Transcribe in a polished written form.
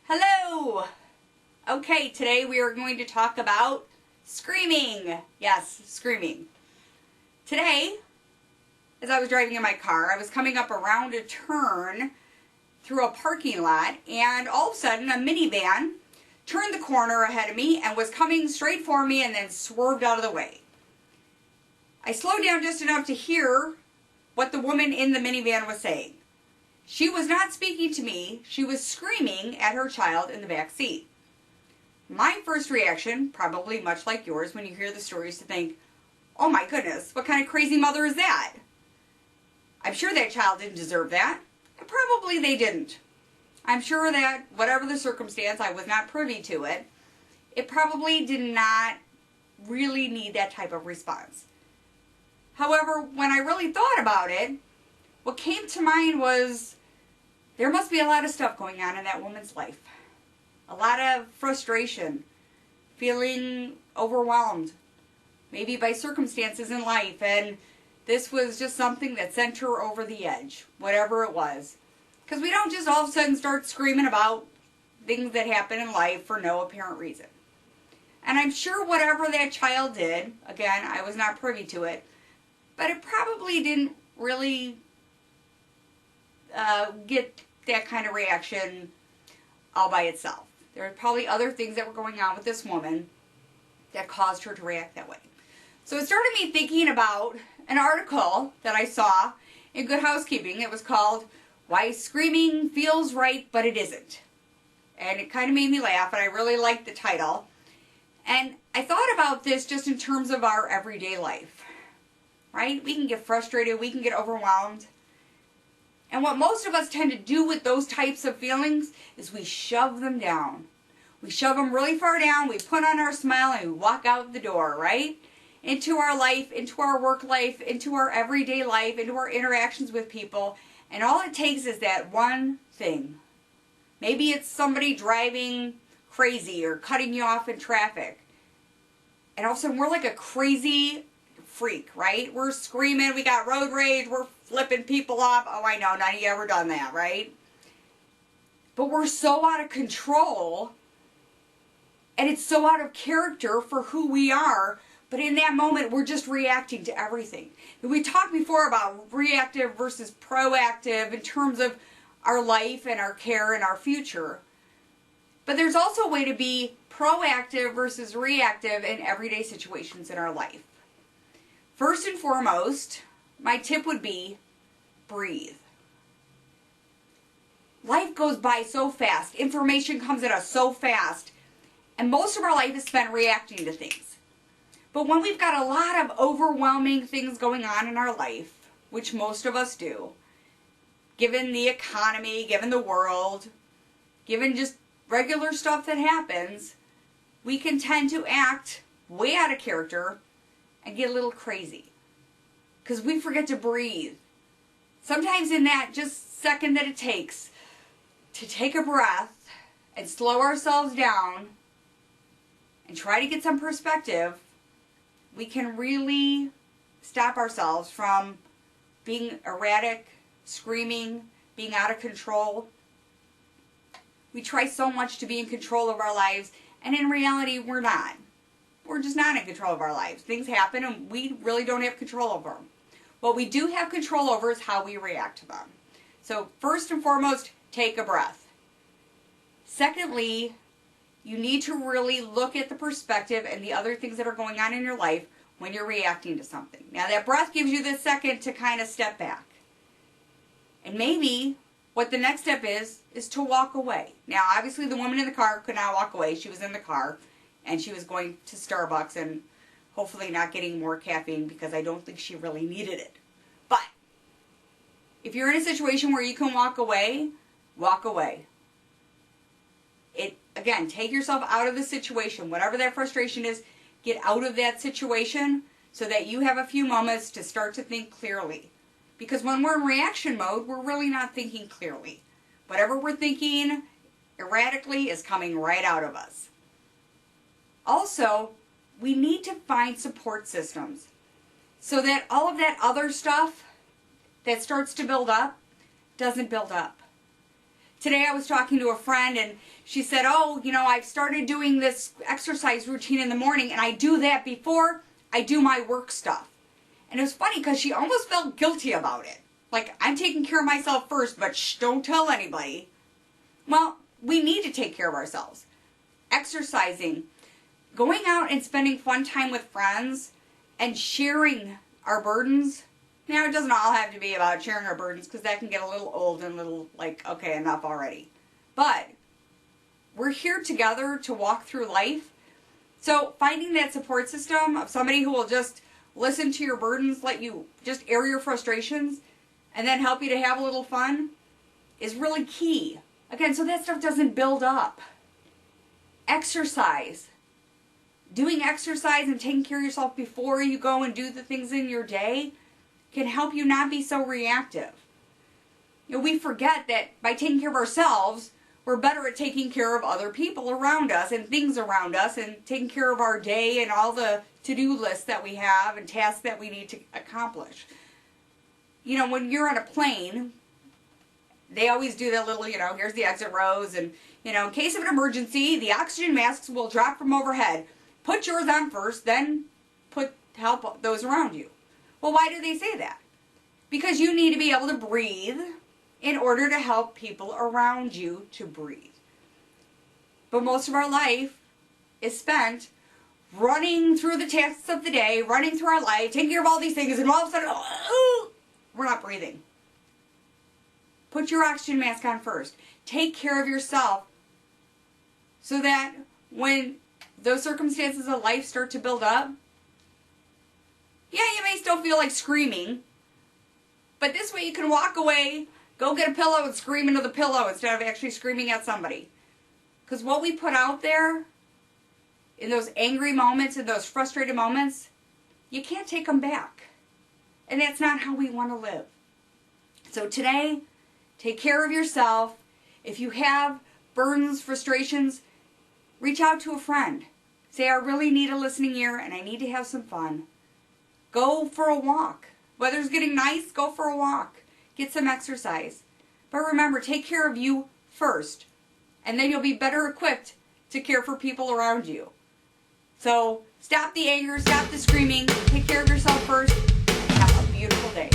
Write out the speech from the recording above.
Hello! Okay, today we are going to talk about screaming. Yes, screaming. Today, as I was driving in my car, I was coming up around a turn through a parking lot, and all of a sudden a minivan turned the corner ahead of me and was coming straight for me and then swerved out of the way. I slowed down just enough to hear what the woman in the minivan was saying. She was not speaking to me. She was screaming at her child in the back seat. My first reaction, probably much like yours when you hear the stories, to think, oh my goodness, what kind of crazy mother is that? I'm sure that child didn't deserve that. And probably they didn't. I'm sure that whatever the circumstance, I was not privy to it. It probably did not really need that type of response. However, when I really thought about it, what came to mind was there must be a lot of stuff going on in that woman's life. A lot of frustration, feeling overwhelmed, maybe by circumstances in life, and this was just something that sent her over the edge, whatever it was. Because we don't just all of a sudden start screaming about things that happen in life for no apparent reason. And I'm sure whatever that child did, again, I was not privy to it, but it probably didn't really get that kind of reaction all by itself. There were probably other things that were going on with this woman that caused her to react that way. So it started me thinking about an article that I saw in Good Housekeeping. It was called Why Screaming Feels Right But It Isn't. And it kind of made me laugh, and I really liked the title. And I thought about this just in terms of our everyday life, right? We can get frustrated, we can get overwhelmed. And what most of us tend to do with those types of feelings is we shove them down. We shove them really far down, we put on our smile, and we walk out the door, right? Into our life, into our work life, into our everyday life, into our interactions with people. And all it takes is that one thing. Maybe it's somebody driving crazy or cutting you off in traffic. And all of a sudden we're like a crazy freak, right? We're screaming, we got road rage, we're flipping people off. Oh, I know, none of you ever done that, right? But we're so out of control, and it's so out of character for who we are, but in that moment, we're just reacting to everything. And we talked before about reactive versus proactive in terms of our life and our care and our future. But there's also a way to be proactive versus reactive in everyday situations in our life. First and foremost, my tip would be breathe. Life goes by so fast. Information comes at us so fast. And most of our life is spent reacting to things. But when we've got a lot of overwhelming things going on in our life, which most of us do, given the economy, given the world, given just regular stuff that happens, we can tend to act way out of character and get a little crazy. Because we forget to breathe. Sometimes in that just second that it takes to take a breath and slow ourselves down and try to get some perspective, we can really stop ourselves from being erratic, screaming, being out of control. We try so much to be in control of our lives, and in reality, we're not. We're just not in control of our lives. Things happen, and we really don't have control over them. What we do have control over is how we react to them. So first and foremost, take a breath. Secondly, you need to really look at the perspective and the other things that are going on in your life when you're reacting to something. Now that breath gives you this second to kind of step back. And maybe what the next step is to walk away. Now obviously the woman in the car could not walk away. She was in the car and she was going to Starbucks and hopefully not getting more caffeine because I don't think she really needed it. But if you're in a situation where you can walk away, walk away. Again, take yourself out of the situation. Whatever that frustration is, get out of that situation so that you have a few moments to start to think clearly. Because when we're in reaction mode, we're really not thinking clearly. Whatever we're thinking erratically is coming right out of us. Also, we need to find support systems so that all of that other stuff that starts to build up doesn't build up. Today I was talking to a friend and she said, oh, you know, I've started doing this exercise routine in the morning and I do that before I do my work stuff. And it was funny because she almost felt guilty about it. Like, I'm taking care of myself first, but shh, don't tell anybody. Well, we need to take care of ourselves. Exercising, going out and spending fun time with friends, and sharing our burdens. Now, it doesn't all have to be about sharing our burdens because that can get a little old and a little like, okay, enough already. But we're here together to walk through life. So finding that support system of somebody who will just listen to your burdens, let you just air your frustrations, and then help you to have a little fun is really key. Again, so that stuff doesn't build up. Exercise. Doing exercise and taking care of yourself before you go and do the things in your day can help you not be so reactive. You know, we forget that by taking care of ourselves, we're better at taking care of other people around us and things around us and taking care of our day and all the to-do lists that we have and tasks that we need to accomplish. You know, when you're on a plane, they always do that little, you know, here's the exit rows and, you know, in case of an emergency, the oxygen masks will drop from overhead. Put yours on first, then help those around you. Well, why do they say that? Because you need to be able to breathe in order to help people around you to breathe. But most of our life is spent running through the tasks of the day, running through our life, taking care of all these things, and all of a sudden, we're not breathing. Put your oxygen mask on first. Take care of yourself so that when those circumstances of life start to build up, yeah, you may still feel like screaming, but this way you can walk away, go get a pillow and scream into the pillow instead of actually screaming at somebody. Because what we put out there in those angry moments, in those frustrated moments, you can't take them back. And that's not how we want to live. So today, take care of yourself. If you have burdens, frustrations, reach out to a friend. Say, I really need a listening ear and I need to have some fun. Go for a walk. Weather's getting nice, go for a walk. Get some exercise. But remember, take care of you first. And then you'll be better equipped to care for people around you. So stop the anger, stop the screaming, take care of yourself first, and have a beautiful day.